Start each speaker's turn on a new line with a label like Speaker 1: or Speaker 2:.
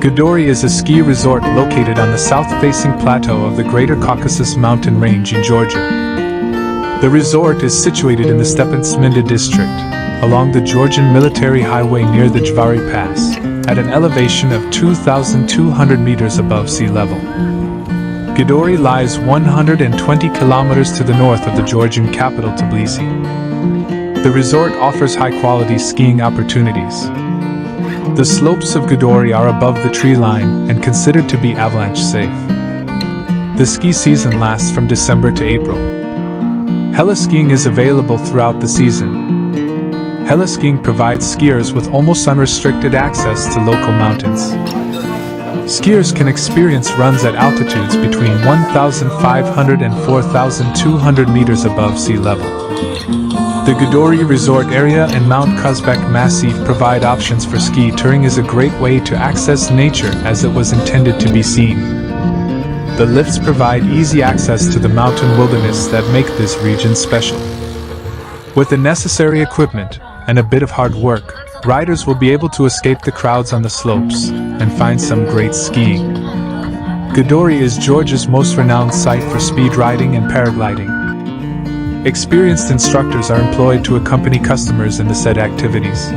Speaker 1: Gudauri is a ski resort located on the south-facing plateau of the Greater Caucasus Mountain Range in Georgia. The resort is situated in the Stepantsminda District, along the Georgian Military Highway near the Jvari Pass, at an elevation of 2,200 meters above sea level. Gudauri lies 120 kilometers to the north of the Georgian capital Tbilisi. The resort offers high-quality skiing opportunities. The slopes of Gudauri are above the tree line and considered to be avalanche-safe. The ski season lasts from December to April. Heliskiing is available throughout the season. Heliskiing provides skiers with almost unrestricted access to local mountains. Skiers can experience runs at altitudes between 1,500 and 4,200 meters above sea level. The Gudauri resort area and Mount Kuzbek Massif provide options for ski touring is a great way to access nature as it was intended to be seen. The lifts provide easy access to the mountain wilderness that make this region special. With the necessary equipment and a bit of hard work, riders will be able to escape the crowds on the slopes and find some great skiing. Gudauri is Georgia's most renowned site for speed riding and paragliding. Experienced instructors are employed to accompany customers in the said activities.